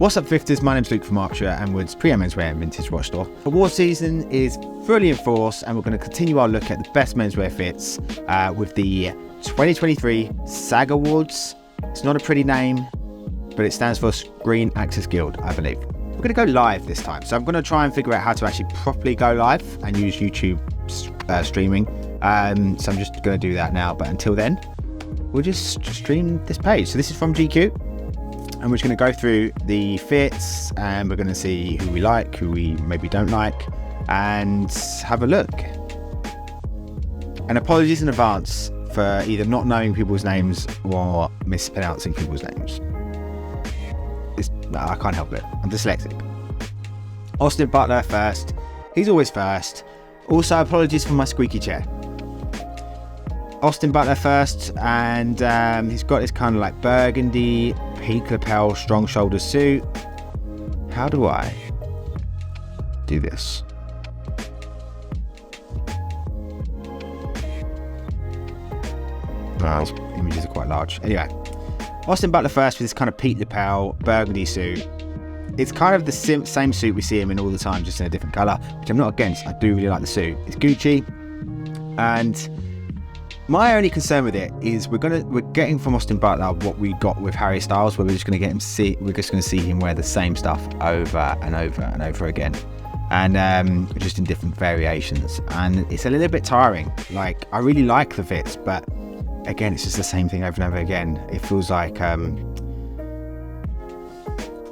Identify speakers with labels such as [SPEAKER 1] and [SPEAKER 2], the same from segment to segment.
[SPEAKER 1] What's up, Fifters? My name's Luke from Archer and Wood's Pre-Owned Menswear and Vintage Watch Store. Award season is fully in force, and we're going to continue our look at the best menswear fits with the 2023 SAG Awards. It's not a pretty name, but it stands for Screen Actors Guild, I believe. We're going to go live this time, so I'm going to try and figure out how to actually properly go live and use YouTube streaming. So I'm just going to do that now, but until then, we'll just stream this page. So this is from GQ. And we're just going to go through the fits, and we're going to see who we like, who we maybe don't like, and have a look. And apologies in advance for either not knowing people's names or mispronouncing people's names. I can't help it. I'm dyslexic. Austin Butler first. He's always first. Also, apologies for my squeaky chair. Austin Butler first, and he's got this kind of like burgundy peak lapel strong shoulder suit. How do I do this? Well, images are quite large. Anyway, Austin Butler first with this kind of peak lapel burgundy suit. It's kind of the same suit we see him in all the time, just in a different colour, which I'm not against. I do really like the suit. It's Gucci, and my only concern with it is we're getting from Austin Butler what we got with Harry Styles, where we're just going to see him wear the same stuff over and over and over again, and just in different variations, and it's a little bit tiring. Like, I really like the fits, but again, it's just the same thing over and over again. It feels like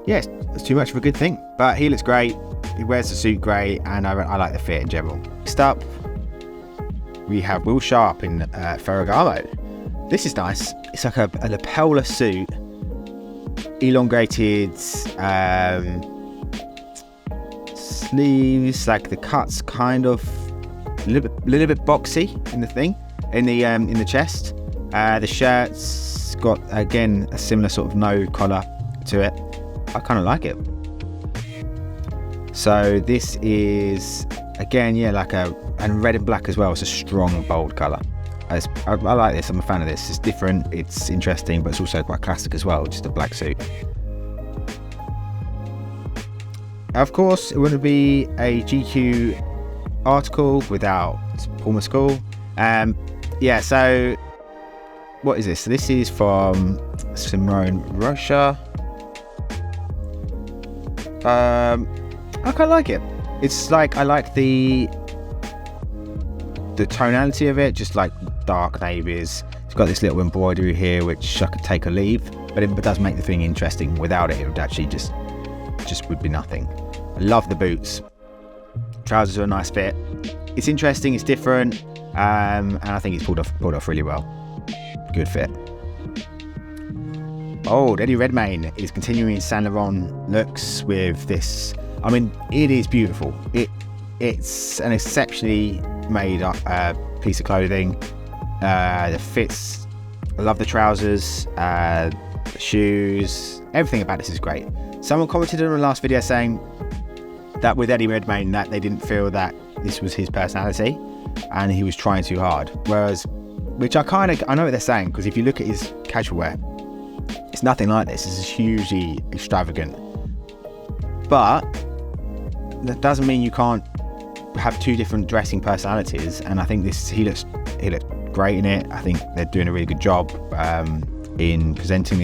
[SPEAKER 1] yes, it's too much of a good thing. But he looks great, he wears the suit great, and I like the fit in general. Next up, we have Will Sharp in Ferragamo. This is nice. It's like a lapel-less suit, elongated sleeves, like the cuts kind of a little bit boxy in the thing, in the chest. The shirt's got, again, a similar sort of no collar to it. I kind of like it. So this is, again, yeah, and red and black as well. It's a strong, bold colour. I like this. I'm a fan of this. It's different, it's interesting, but it's also quite classic as well, just a black suit. Of course, it wouldn't be a GQ article without Paul Mescal. Yeah, so what is this? So this is from Simone Rocha. I kind of like it. It's like, I like the tonality of it, just like dark navies. It's got this little embroidery here, which I could take or leave, but it does make the thing interesting. Without it, it would actually just would be nothing. I love the boots. Trousers are a nice fit. It's interesting, it's different, and I think it's pulled off really well. Good fit. Old Eddie Redmayne is continuing Saint Laurent looks with this. I mean, it is beautiful. It's an exceptionally made up piece of clothing. The fits, I love the trousers, the shoes, everything about this is great. Someone commented on the last video saying that with Eddie Redmayne, that they didn't feel that this was his personality and he was trying too hard. Whereas, which I know what they're saying, because if you look at his casual wear, it's nothing like this. This is hugely extravagant. But that doesn't mean you can't have two different dressing personalities, and I think he looks great in it. I think they're doing a really good job in presenting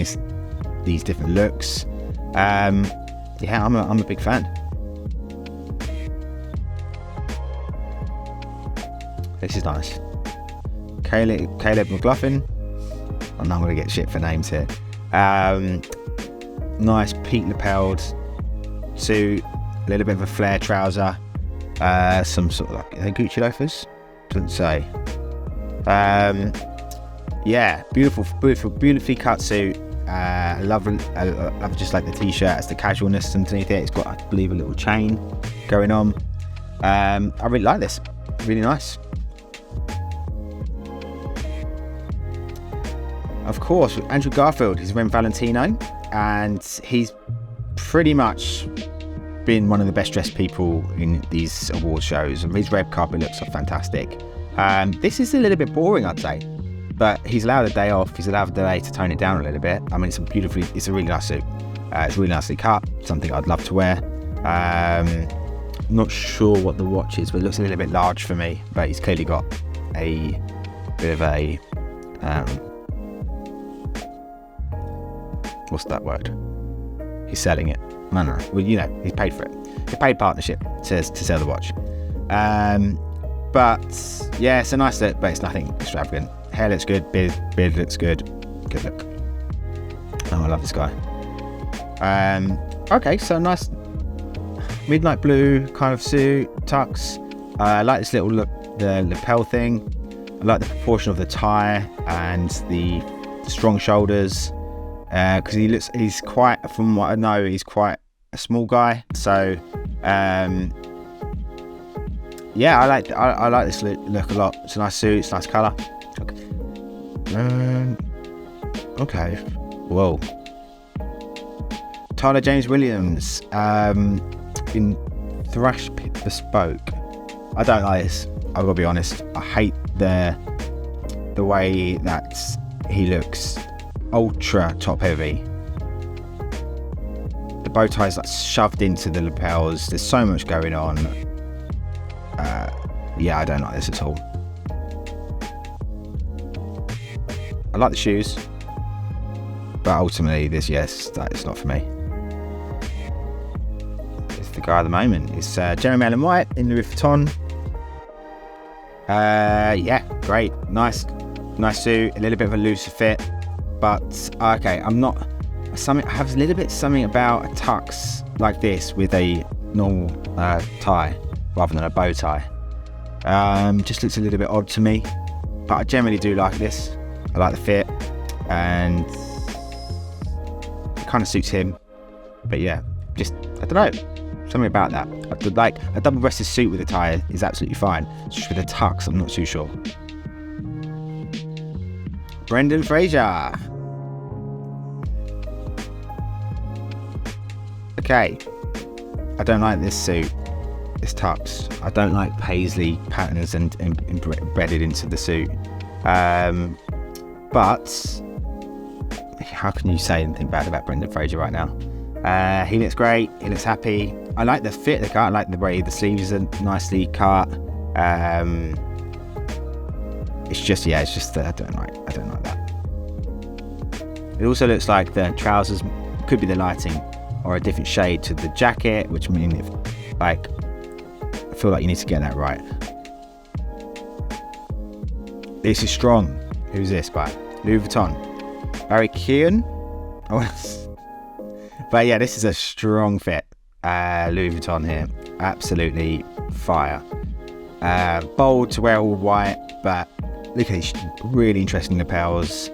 [SPEAKER 1] these different looks. Yeah, I'm a big fan. This is nice. Caleb McLaughlin. Oh, no, I'm going to get shit for names here. Nice peak lapelled suit, a little bit of a flare trouser, some sort of like Gucci loafers. Doesn't say. Yeah, beautifully cut suit. I love just like the t-shirt, it's the casualness underneath it. It's got, I believe, a little chain going on. I really like this. Really nice. Of course, Andrew Garfield, he's Ren Valentino, and he's pretty much been one of the best dressed people in these award shows, and his red carpet looks are fantastic. This is a little bit boring, I'd say, but he's allowed a day off. He's allowed a day to tone it down a little bit. I mean, it's a really nice suit. It's really nicely cut, something I'd love to wear. Not sure what the watch is, but it looks a little bit large for me, but he's clearly got a bit of a what's that word? He's selling it. No. Well, you know, he's paid for it. It's a paid partnership to sell the watch. But yeah, it's a nice look, but it's nothing extravagant. Hair looks good, beard looks good. Good look. Oh, I love this guy. Okay, so nice midnight blue kind of suit, tux. I like this little look, the lapel thing. I like the proportion of the tie and the strong shoulders. Because he's quite, from what I know, he's quite a small guy. So, yeah, I like this look a lot. It's a nice suit, it's a nice colour. Okay. Whoa. Tyler James Williams in Thrash Bespoke. I don't like this. I've got to be honest. I hate the way that he looks. Ultra top heavy. The bow tie is like shoved into the lapels. There's so much going on. Yeah, I don't like this at all. I like the shoes, but ultimately this, it's not for me. It's the guy at the moment. It's Jeremy Allen White in Louis Vuitton. Yeah, great, nice suit. A little bit of a looser fit. But okay, I have a little bit something about a tux like this with a normal tie rather than a bow tie. Just looks a little bit odd to me, but I generally do like this. I like the fit, and it kind of suits him. But yeah, just I don't know, something about that. Like a double-breasted suit with a tie is absolutely fine. Just with a tux, I'm not too sure. Brendan Fraser. Okay, I don't like this suit, this tux. I don't like paisley patterns and embedded into the suit. But how can you say anything bad about Brendan Fraser right now? He looks great. He looks happy. I like the fit of the cut. I like the way the sleeves are nicely cut. It's just that I don't like that. It also looks like the trousers could be the lighting or a different shade to the jacket, which means I feel like you need to get that right. This is strong. Who's this by? Louis Vuitton. Barry Keoghan. But yeah, this is a strong fit. Louis Vuitton here. Absolutely fire. Bold to wear all white, but look at these really interesting lapels.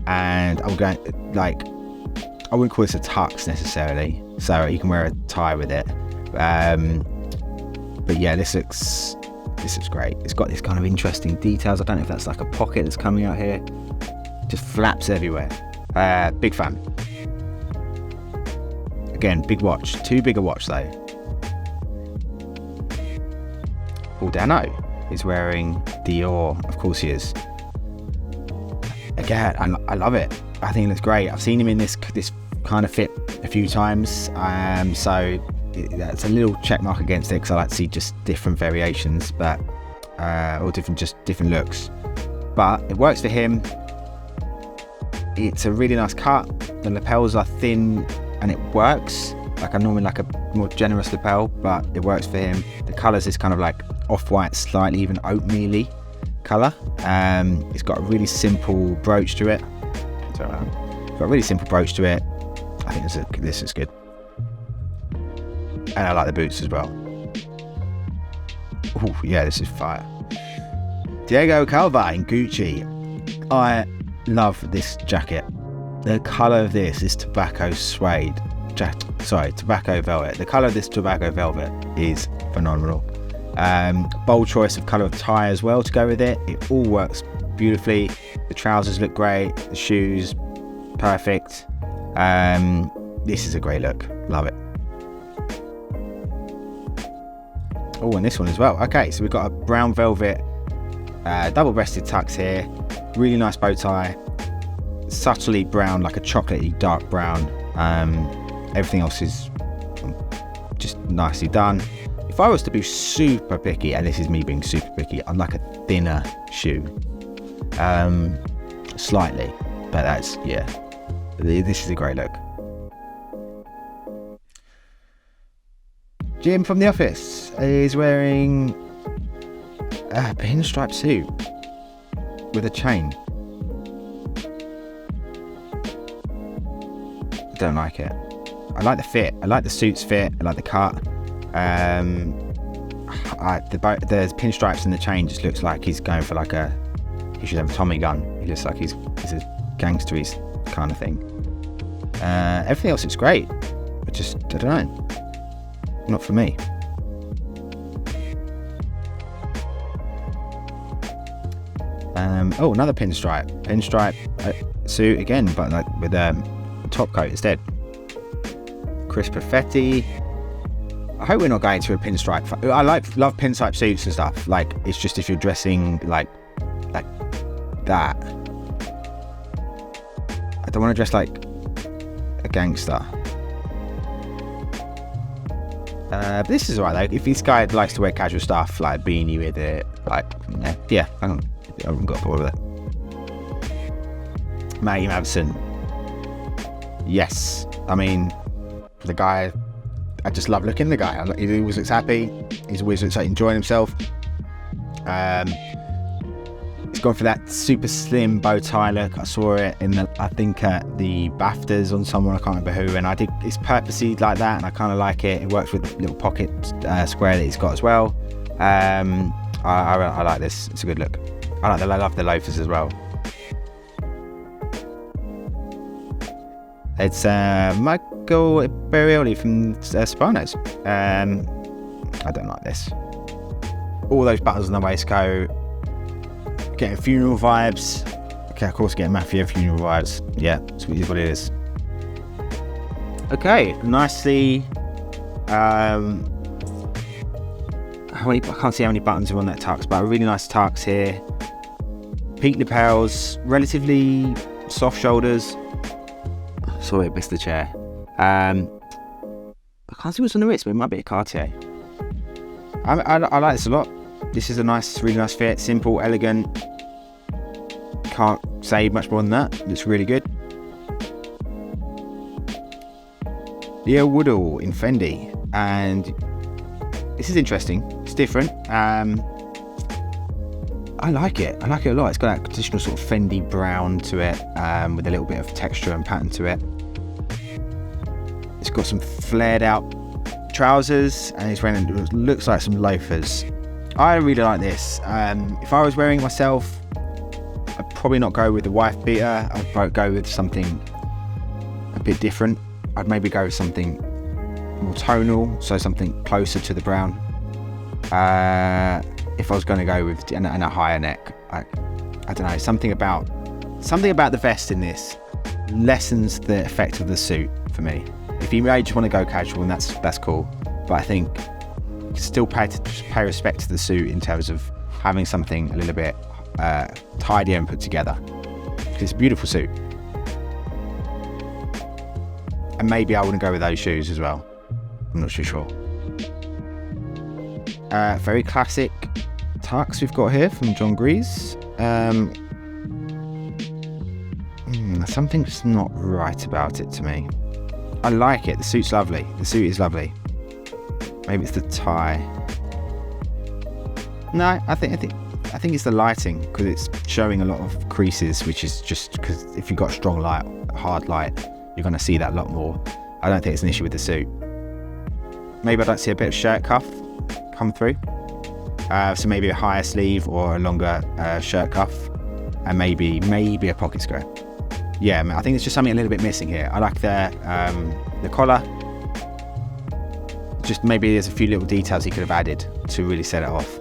[SPEAKER 1] And I'm going, I wouldn't call this a tux necessarily, so you can wear a tie with it. But yeah, this looks great. It's got this kind of interesting details. I don't know if that's like a pocket that's coming out here. Just flaps everywhere. Big fan. Again, big watch. Too big a watch though. Paul Dano is wearing Dior. Of course he is. Again, I love it. I think it looks great. I've seen him in this kind of fit a few times. So that's a little check mark against it because I like to see just different variations, but or different looks. But it works for him. It's a really nice cut. The lapels are thin and it works. I normally like a more generous lapel, but it works for him. The colours is kind of like off-white, slightly even oatmeal-y colour. It's got a really simple brooch to it. It's got a really simple brooch to it. I think this is good. And I like the boots as well. Oh yeah, this is fire. Diego Calva in Gucci. I love this jacket. The colour of this is tobacco suede. Tobacco velvet. The colour of this tobacco velvet is phenomenal. Bold choice of colour of tie as well to go with it. It all works beautifully. The trousers look great. The shoes, perfect. This is a great look. Love it. Oh, and this one as well. Okay, so we've got a brown velvet double-breasted tux here. Really nice bow tie. Subtly brown, like a chocolatey dark brown. Everything else is just nicely done. If I was to be super picky, and this is me being super picky, I'd like a thinner shoe. Slightly, but that's, yeah. This is a great look. Jim from the office is wearing a pinstripe suit with a chain. I don't like it. I like the fit. I like the suit's fit. I like the cut. The pinstripes and the chain just looks like he's going for he should have a Tommy gun. He looks like he's a gangster kind of thing. Everything else looks great. But just, I don't know. Not for me. Another pinstripe suit again, but like with a top coat instead. Chris Perfetti. I hope we're not going to a pinstripe. I love pinstripe suits and stuff. Like, it's just if you're dressing like that. I don't want to dress like a gangster. But this is alright though. If this guy likes to wear casual stuff, like a beanie with it, like, yeah, I haven't got a problem with it. Matty Matheson. Yes. I mean, the guy, I just love looking at the guy. He always looks happy. He's always looks like enjoying himself. He's gone for that super slim bow tie look. I saw it in the BAFTAs on someone, I can't remember who, and it's purposely like that, and I kind of like it. It works with the little pocket square that he's got as well. I like this. It's a good look. I love the loafers as well. It's Michael Berioli from Sopranos. I don't like this. All those buttons on the waistcoat. Getting funeral vibes. Okay, of course, getting Mafia funeral vibes. Yeah, that's what it is. Okay, nicely. I can't see how many buttons are on that tux, but a really nice tux here. Pink lapels, relatively soft shoulders. Sorry, I missed the chair. I can't see what's on the wrist, but it might be a Cartier. I like this a lot. This is a really nice fit, simple, elegant. Can't say much more than that. It's really good. Leo Woodall in Fendi, and this is interesting. It's different. I like it. I like it a lot. It's got that traditional sort of Fendi brown to it, with a little bit of texture and pattern to it. It's got some flared out trousers, and he's wearing what looks like some loafers. I really like this. If I was wearing it myself, I'd probably not go with the wife beater. I'd probably go with something a bit different. I'd maybe go with something more tonal, so something closer to the brown. If I was going to go with and a higher neck, I don't know, something about the vest in this lessens the effect of the suit for me. If you may just want to go casual, and that's cool, but I think still pay respect to the suit in terms of having something a little bit tidier and put together. It's a beautiful suit, and maybe I wouldn't go with those shoes as well. I'm not too sure. Very classic tux we've got here from John Grease. Something's not right about it to me. I like it. The suit's lovely. The suit is lovely. Maybe it's the tie. No, I think it's the lighting, because it's showing a lot of creases, which is just because if you've got strong light, hard light, you're going to see that a lot more. I don't think it's an issue with the suit. Maybe I don't see a bit of shirt cuff come through. So maybe a higher sleeve or a longer shirt cuff, and maybe a pocket square. Yeah, I think there's just something a little bit missing here. I like the collar. Just maybe there's a few little details he could have added to really set it off.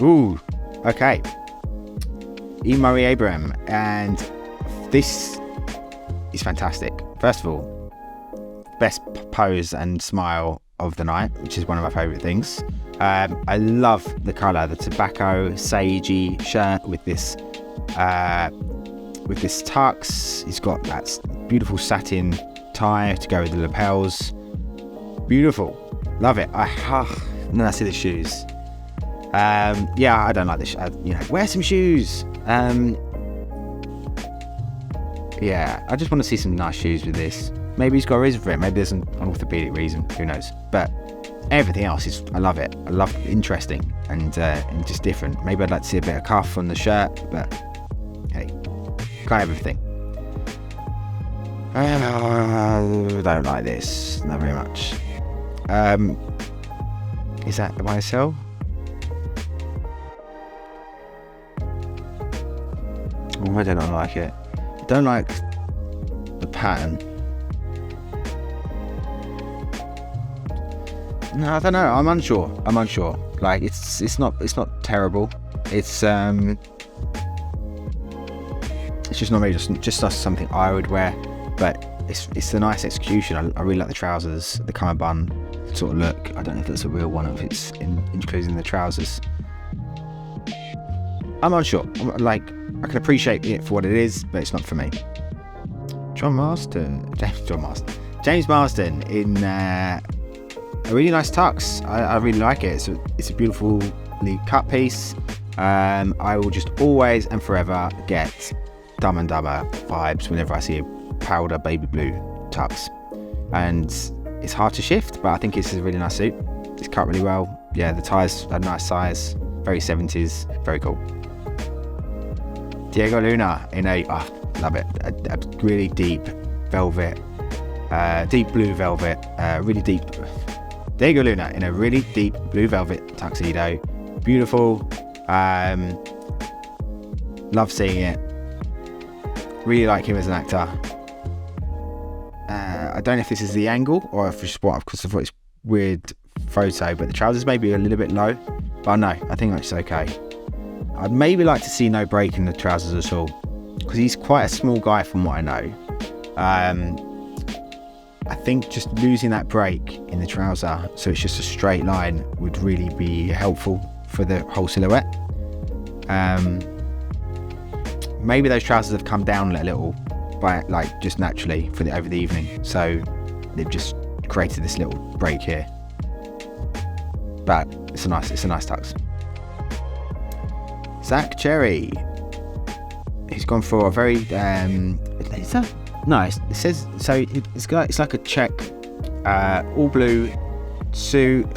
[SPEAKER 1] Ooh, okay. E. Murray Abraham, and this is fantastic. First of all, best pose and smile of the night, which is one of my favourite things. I love the colour, the tobacco sagey shirt with this tux. He's got that beautiful satin tie to go with the lapels. Beautiful, love it. And then I see the shoes. Yeah, I don't like this. Wear some shoes. Yeah, I just want to see some nice shoes with this. Maybe he's got a reason for it. Maybe there's an orthopedic reason. Who knows? But everything else I love it. I love it. Interesting and just different. Maybe I'd like to see a bit of cuff on the shirt, but hey, can't have everything. I don't like this. Not very much. Is that the YSL? Oh, I do not like it. I don't like the pattern. No, I don't know. I'm unsure. Like it's not terrible. It's just not really just something I would wear. But it's a nice execution. I really like the trousers, the kind of bun sort of look. I don't know if that's a real one or if it's including the trousers. I'm unsure. I can appreciate it for what it is, but it's not for me. James Marsden in a really nice tux. I really like it. It's a beautifully cut piece. I will just always and forever get Dumb and Dumber vibes whenever I see a powder baby blue tux. And it's hard to shift, but I think it's a really nice suit. It's cut really well. Yeah, the tie's a nice size. Very 70s. Very cool. Diego Luna in love it. A really deep velvet, deep blue velvet, really deep. Diego Luna in a really deep blue velvet tuxedo. Beautiful. Love seeing it. Really like him as an actor. I don't know if this is the angle or if it's what, because I thought it's weird photo, but the trousers may be a little bit low. But no, I think that's okay. I'd maybe like to see no break in the trousers at all, because he's quite a small guy from what I know. I think just losing that break in the trouser, so it's just a straight line, would really be helpful for the whole silhouette. Maybe those trousers have come down a little, by just naturally over the evening, so they've just created this little break here. But it's a nice tux. Zach Cherry, he's gone for a very it says so. It's like a check, all blue suit.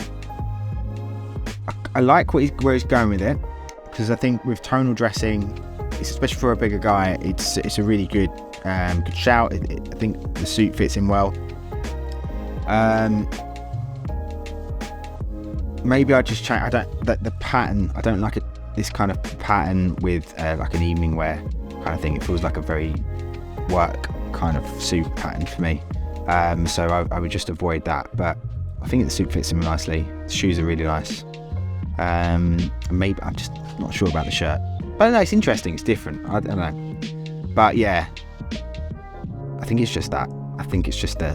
[SPEAKER 1] I like where he's going with it, because I think with tonal dressing, especially for a bigger guy, it's a really good shout. I think the suit fits him well. Maybe I just change. The pattern. I don't like this kind of pattern with like an evening wear kind of thing. It feels like a very work kind of suit pattern for me. So I would just avoid that. But I think the suit fits him nicely. The shoes are really nice. Maybe I'm just not sure about the shirt. But no, it's interesting. It's different. I don't know. But yeah, I think it's just that. I think it's just the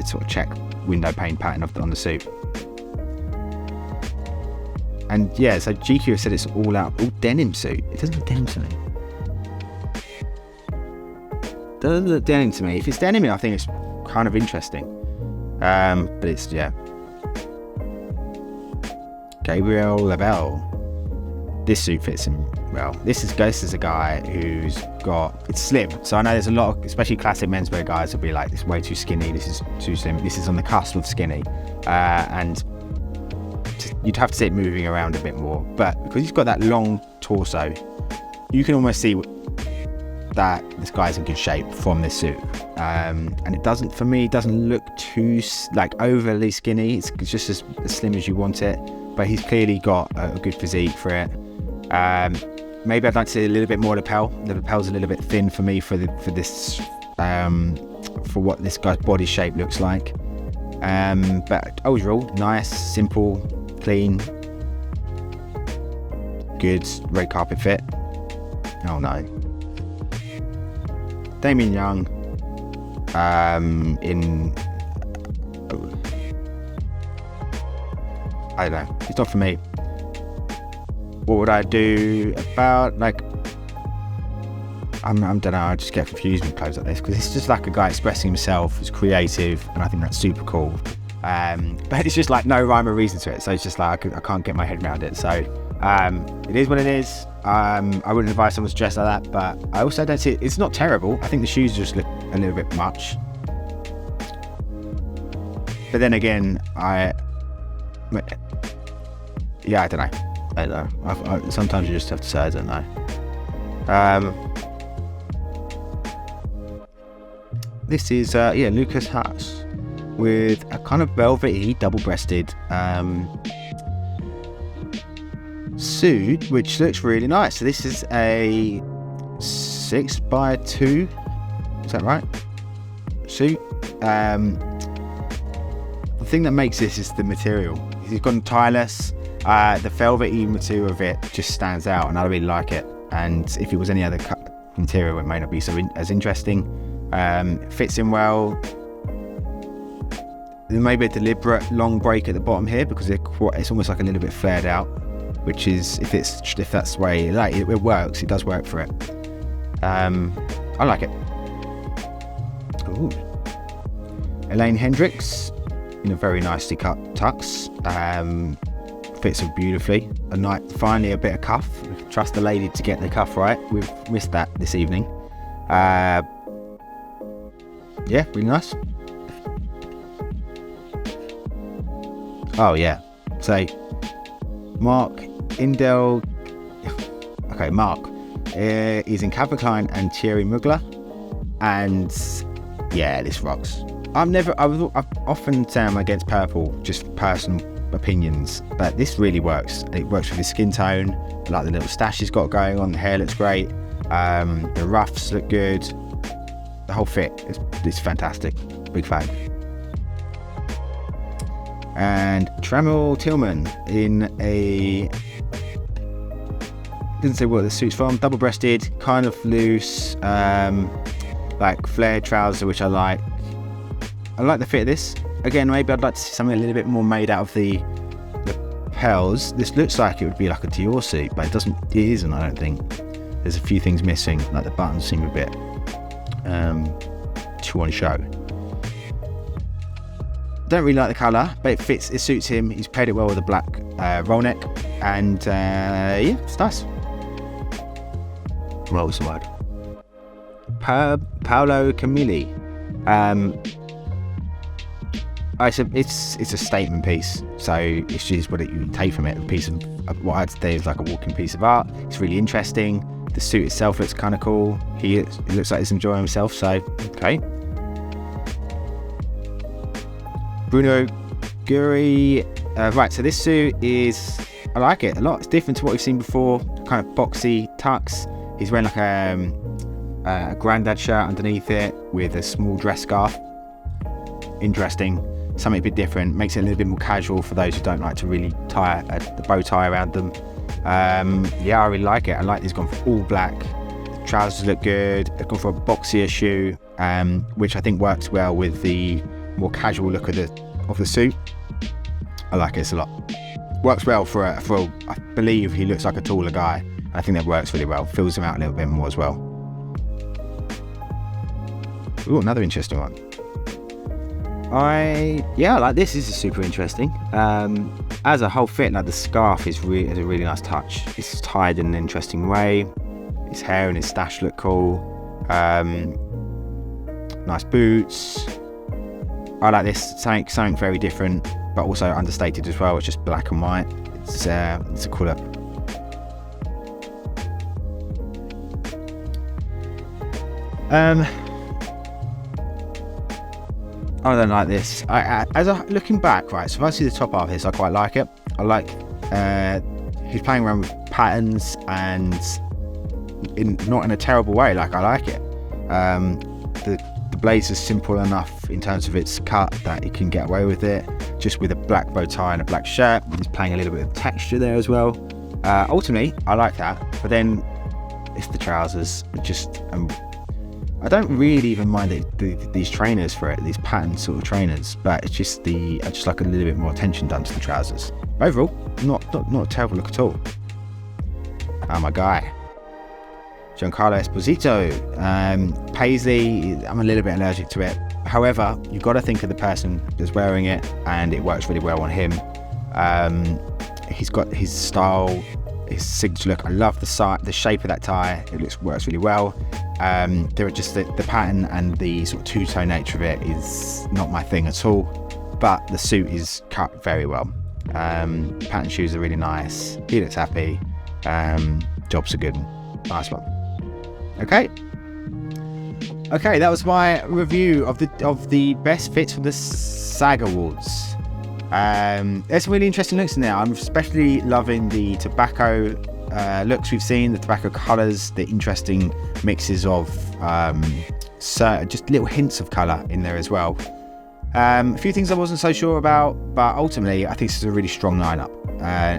[SPEAKER 1] sort of check window pane pattern on the suit. And yeah, so GQ has said it's all denim suit. It doesn't look denim to me. Doesn't look denim to me. If it's denim, I think it's kind of interesting. But it's, yeah. Gabriel Labelle. This suit fits him well. This is a guy who's it's slim. So I know there's a lot of, especially classic menswear guys, will be like, this is way too skinny, this is too slim, this is on the cusp of skinny. And you'd have to see it moving around a bit more. But because he's got that long torso, you can almost see that this guy's in good shape from this suit. And it doesn't look too overly skinny. It's just as slim as you want it. But he's clearly got a good physique for it. Maybe I'd like to see a little bit more lapel. The lapel's a little bit thin for me for this for what this guy's body shape looks like. But overall, nice, simple, clean, good red carpet fit. Oh no. Damien Young in I don't know, it's not for me. What would I do about I don't know, I just get confused with clothes like this because it's just like a guy expressing himself. It's creative, and I think that's super cool. But it's just like no rhyme or reason to it, so it's just like I can't get my head around it. So it is what it is. I wouldn't advise someone to dress like that, but I also don't see it. It's not terrible. I think the shoes just look a little bit much. But then again, I don't know. Sometimes you just have to say I don't know. This is Lucas Hutz with a kind of velvety double-breasted suit, which looks really nice. So this is a 6x2, is that right? Suit. The thing that makes this is the material. It's gone tireless. The velvety material of it just stands out, and I really like it. And if it was any other material, it may not be as interesting. It fits in well. There may be a deliberate long break at the bottom here because it's almost like a little bit flared out, which is if that's the way it works. It does work for it. I like it. Ooh. Elaine Hendricks in a very nicely cut tux. Fits her beautifully. Finally a bit of cuff. Trust the lady to get the cuff right. We've missed that this evening. Yeah, really nice. Oh yeah. So Mark is in Calvin Klein and Thierry Mugler, and yeah, this rocks. I've often said I'm against purple, just personal opinions, but this really works. It works with his skin tone. I like the little stash he's got going on. The hair looks great. The ruffs look good. The whole fit is fantastic. Big fan. And Trammell Tillman in a, didn't say what the suit's from, double-breasted, kind of loose, like flared trouser, which I like. I like the fit of this. Again, maybe I'd like to see something a little bit more made out of the pearls. This looks like it would be like a Dior suit, but it isn't, I don't think. There's a few things missing, like the buttons seem a bit too on show. Don't really like the colour, but it suits him. He's paired it well with a black roll neck, and yeah, it's nice. What was the word? Paolo Camilli. It's a statement piece, so it's just what you take from it. A piece of what I'd say is like a walking piece of art. It's really interesting. The suit itself looks kind of cool. It looks like he's enjoying himself, so okay. Bruno Guri. Right, so this suit I like it a lot. It's different to what we've seen before. Kind of boxy tux. He's wearing like a granddad shirt underneath it with a small dress scarf. Interesting. Something a bit different. Makes it a little bit more casual for those who don't like to really tie the bow tie around them. Yeah, I really like it. I like that he's gone for all black. The trousers look good. They've gone for a boxier shoe, which I think works well with the more casual look of the suit. I like it a lot. Works well for I believe he looks like a taller guy. I think that works really well. Fills him out a little bit more as well. Ooh, another interesting one. I like this. This is super interesting. As a whole fit, like the scarf is a really nice touch. It's tied in an interesting way. His hair and his stash look cool. Nice boots. I like this. Something very different, but also understated as well. It's just black and white. It's a cool look. I don't like this. Looking back, right, so if I see the top half of this, I quite like it. I like he's playing around with patterns and not in a terrible way. Like, I like it. The blazer's simple enough in terms of its cut that he can get away with it, just with a black bow tie and a black shirt. He's playing a little bit of texture there as well. Ultimately, I like that, but then it's the trousers. I don't really even mind these trainers for it, these pattern sort of trainers, but it's just I just like a little bit more attention done to the trousers. Overall, not a terrible look at all. My guy, Giancarlo Esposito. Paisley, I'm a little bit allergic to it. However, you've got to think of the person that's wearing it, and it works really well on him. He's got his style, his signature look. I love the shape of that tie. It works really well. There are just the pattern and the sort of two-tone nature of it is not my thing at all, but the suit is cut very well. Pattern shoes are really nice. He looks happy. Jobs are good. Nice one. Okay, that was my review of the best fits from the SAG Awards. There's some really interesting looks in there. I'm especially loving the tobacco looks we've seen, the tobacco colours, the interesting mixes of just little hints of colour in there as well. A few things I wasn't so sure about, but ultimately I think this is a really strong lineup,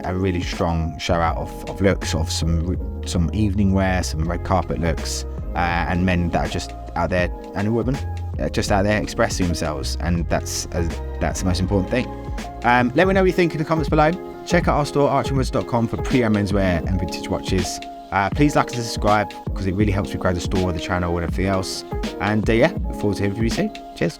[SPEAKER 1] a really strong show out of looks, of some evening wear, some red carpet looks, and men that are just out there, and women just out there expressing themselves, and that's the most important thing. Let me know what you think in the comments below. Check out our store, archingwoods.com, for pre-owned menswear and vintage watches. Please like and subscribe, because it really helps me grow the store, the channel, and everything else. And look forward to hearing from you soon. Cheers.